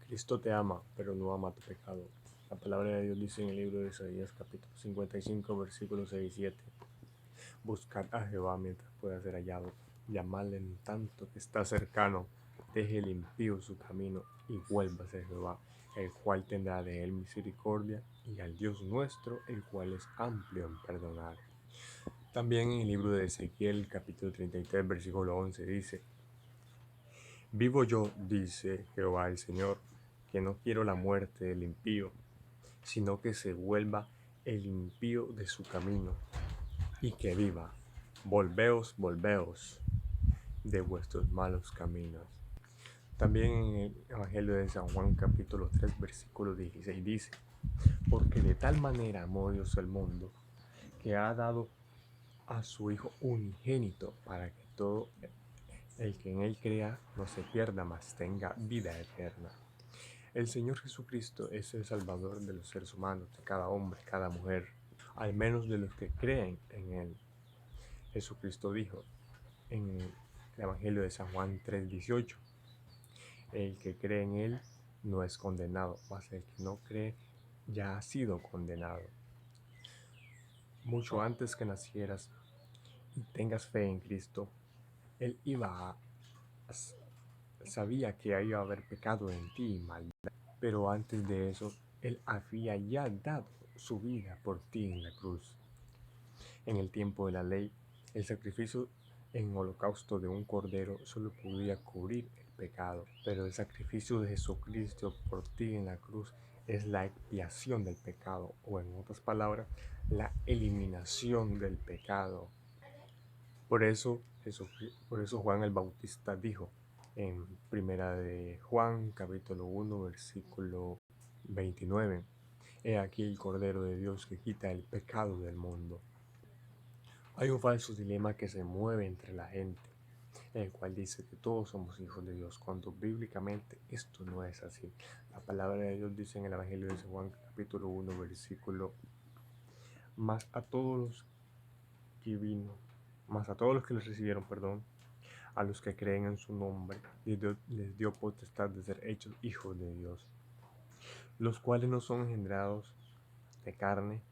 Cristo te ama, pero no ama tu pecado. La palabra de Dios dice en el libro de Isaías capítulo 55, versículos 6 y 7. Buscad a Jehová mientras pueda ser hallado, llamadle en tanto que está cercano. Deje el impío su camino y vuélvase a Jehová, el cual tendrá de él misericordia, y al Dios nuestro, el cual es amplio en perdonar. También en el libro de Ezequiel capítulo 33, versículo 11 dice: Vivo yo, dice Jehová el Señor, que no quiero la muerte del impío, sino que se vuelva el impío de su camino, y que viva. Volveos, volveos de vuestros malos caminos. También en el Evangelio de San Juan capítulo 3, versículo 16 dice: Porque de tal manera amó Dios el mundo, que ha dado a su Hijo unigénito, para que todo el que en él crea no se pierda, mas tenga vida eterna. El Señor Jesucristo es el Salvador de los seres humanos, de cada hombre, cada mujer, al menos de los que creen en Él. Jesucristo dijo en el Evangelio de San Juan 3:18: El que cree en Él no es condenado, mas el que no cree ya ha sido condenado. Mucho antes que nacieras y tengas fe en Cristo, Él sabía que iba a haber pecado en ti y maldad. Pero antes de eso, Él había ya dado su vida por ti en la cruz. En el tiempo de la ley, el sacrificio en holocausto de un cordero solo podía cubrir el pecado, pero el sacrificio de Jesucristo por ti en la cruz es la expiación del pecado, o en otras palabras, la eliminación del pecado. Por eso Juan el Bautista dijo en Primera de Juan, capítulo 1, versículo 29: He aquí el Cordero de Dios que quita el pecado del mundo. Hay un falso dilema que se mueve entre la gente, el cual dice que todos somos hijos de Dios, cuando bíblicamente esto no es así. La palabra de Dios dice en el Evangelio de San Juan, capítulo 1, versículo: Mas a todos los que les recibieron, a los que creen en su nombre, les dio potestad de ser hechos hijos de Dios, los cuales no son engendrados de carne,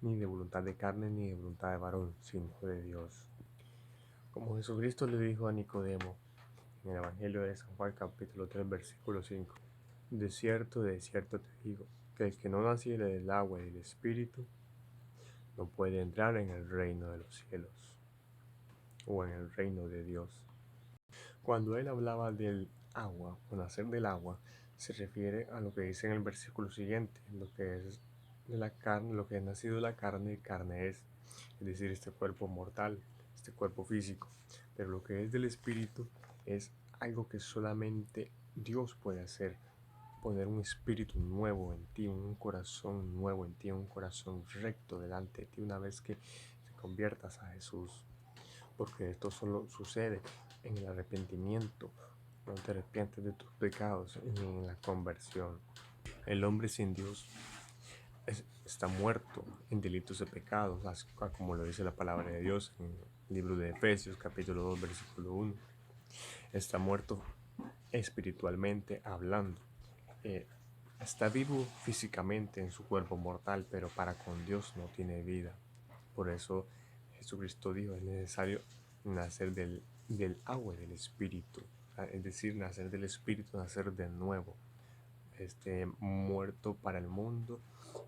ni de voluntad de carne, ni de voluntad de varón, sino de Dios. Como Jesucristo le dijo a Nicodemo en el Evangelio de San Juan capítulo 3, versículo 5: de cierto te digo, que el que no naciere del agua y del Espíritu no puede entrar en el reino de los cielos, o en el reino de Dios. Cuando él hablaba del agua, o nacer del agua, se refiere a lo que dice en el versículo siguiente: lo que es de la carne, lo que es nacido de la carne, carne es decir, este cuerpo mortal, este cuerpo físico. Pero lo que es del Espíritu es algo que solamente Dios puede hacer: poner un espíritu nuevo en ti, un corazón nuevo en ti, un corazón recto delante de ti una vez que te conviertas a Jesús. Porque esto solo sucede en el arrepentimiento, cuando te arrepientes de tus pecados y en la conversión. El hombre sin Dios está muerto en delitos de pecados, como lo dice la palabra de Dios en el libro de Efesios capítulo 2, versículo 1. Está muerto espiritualmente hablando. Está vivo físicamente en su cuerpo mortal, pero para con Dios no tiene vida. Por eso Jesucristo dijo: es necesario nacer del agua y del Espíritu, es decir, nacer del Espíritu, nacer de nuevo, muerto para el mundo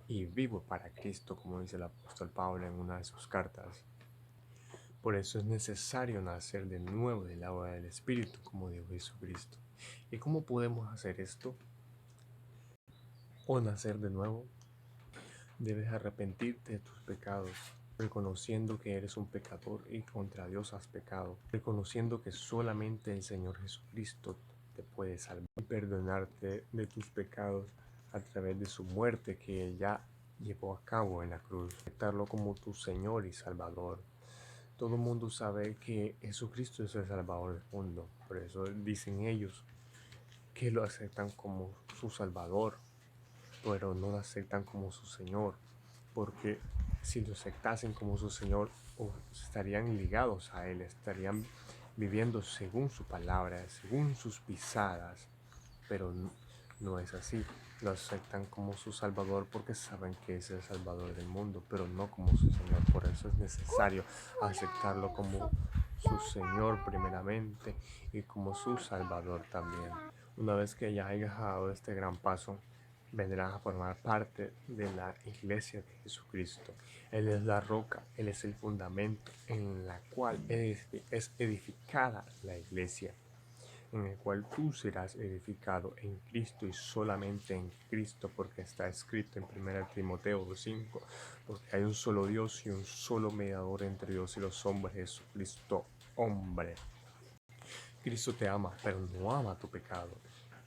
y vivo para Cristo, como dice el apóstol Pablo en una de sus cartas. Por eso es necesario nacer de nuevo del agua del Espíritu, como dijo Jesucristo. ¿Y cómo podemos hacer esto? O nacer de nuevo. Debes arrepentirte de tus pecados, reconociendo que eres un pecador y contra Dios has pecado, reconociendo que solamente el Señor Jesucristo te puede salvar y perdonarte de tus pecados a través de su muerte que Él ya llevó a cabo en la cruz, aceptarlo como tu Señor y Salvador. Todo el mundo sabe que Jesucristo es el Salvador del mundo, por eso dicen ellos que lo aceptan como su Salvador, pero no lo aceptan como su Señor, porque si lo aceptasen como su Señor, estarían ligados a Él, estarían viviendo según su palabra, según sus pisadas, pero No es así. Lo aceptan como su Salvador porque saben que es el Salvador del mundo, pero no como su Señor. Por eso es necesario aceptarlo como su Señor primeramente y como su Salvador también. Una vez que ya hayas dado este gran paso, vendrás a formar parte de la iglesia de Jesucristo. Él es la roca, Él es el fundamento en la cual es edificada la iglesia, en el cual tú serás edificado en Cristo y solamente en Cristo, porque está escrito en 1 Timoteo 5, porque hay un solo Dios y un solo mediador entre Dios y los hombres, Jesucristo, hombre. Cristo te ama, pero no ama tu pecado.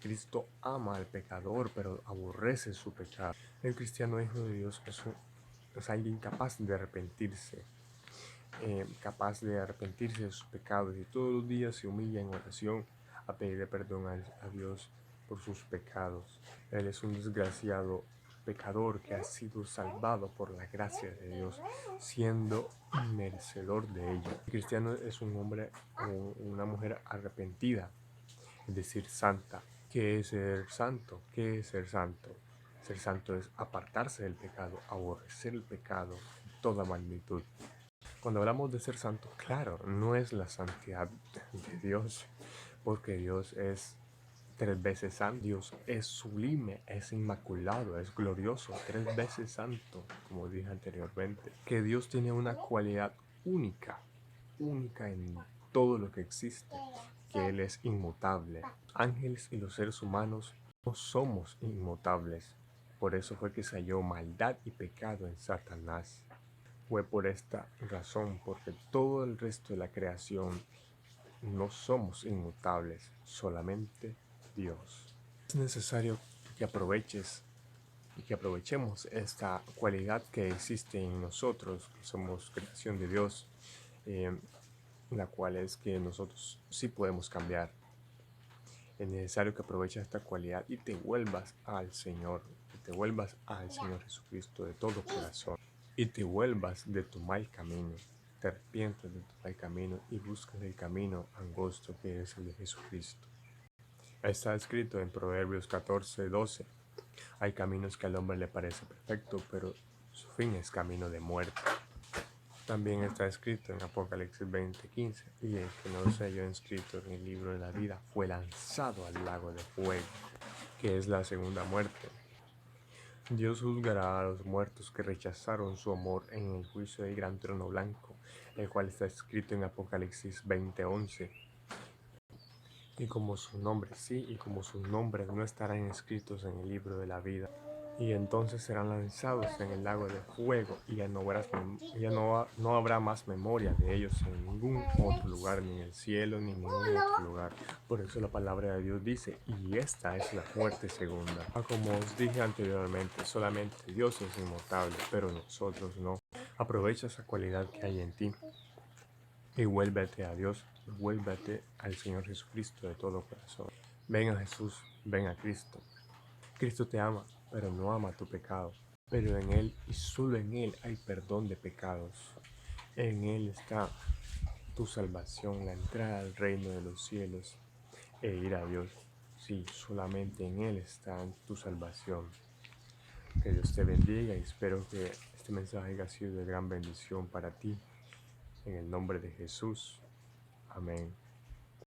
Cristo ama al pecador, pero aborrece su pecado. El cristiano hijo de Dios es alguien capaz de arrepentirse, de sus pecados, y todos los días se humilla en oración a pedirle perdón a Dios por sus pecados. Él es un desgraciado pecador que ha sido salvado por la gracia de Dios, siendo merecedor de ello. El cristiano es un hombre o una mujer arrepentida, es decir, santa. ¿Qué es ser santo? ¿Qué es ser santo? Ser santo es apartarse del pecado, aborrecer el pecado en toda magnitud. Cuando hablamos de ser santo, claro, no es la santidad de Dios, porque Dios es 3 veces santo. Dios es sublime, es inmaculado, es glorioso, 3 veces santo, como dije anteriormente. Que Dios tiene una cualidad única, única en todo lo que existe, que Él es inmutable. Ángeles y los seres humanos no somos inmutables. Por eso fue que se halló maldad y pecado en Satanás. Fue por esta razón, porque todo el resto de la creación no somos inmutables, solamente Dios. Es necesario que aproveches y que aprovechemos esta cualidad que existe en nosotros, que somos creación de Dios, la cual es que nosotros sí podemos cambiar. Es necesario que aproveches esta cualidad y te vuelvas al Señor, que te vuelvas al Señor Jesucristo de todo corazón y te vuelvas de tu mal camino. Te arrepientas de tu mal camino y buscas el camino angosto que es el de Jesucristo. Está escrito en Proverbios 14:12. Hay caminos que al hombre le parece perfecto, pero su fin es camino de muerte. También está escrito en Apocalipsis 20:15, y el que no se halló inscrito en el libro de la vida fue lanzado al lago de fuego, que es la segunda muerte. Dios juzgará a los muertos que rechazaron su amor en el juicio del gran trono blanco, el cual está escrito en Apocalipsis 20:11. Y como sus nombres no estarán escritos en el libro de la vida, y entonces serán lanzados en el lago de fuego, y no habrá más memoria de ellos en ningún otro lugar, ni en el cielo, ni en ningún otro lugar. Por eso la palabra de Dios dice, y esta es la muerte segunda. Como os dije anteriormente, solamente Dios es inmutable, pero nosotros no. Aprovecha esa cualidad que hay en ti y vuélvete a Dios, vuélvete al Señor Jesucristo de todo corazón. Ven a Jesús, ven a Cristo. Cristo te ama, pero no ama tu pecado. Pero en Él y solo en Él hay perdón de pecados. En Él está tu salvación, la entrada al reino de los cielos e ir a Dios. Sí, solamente en Él está tu salvación. Que Dios te bendiga y espero que este mensaje haya sido de gran bendición para ti. En el nombre de Jesús. Amén.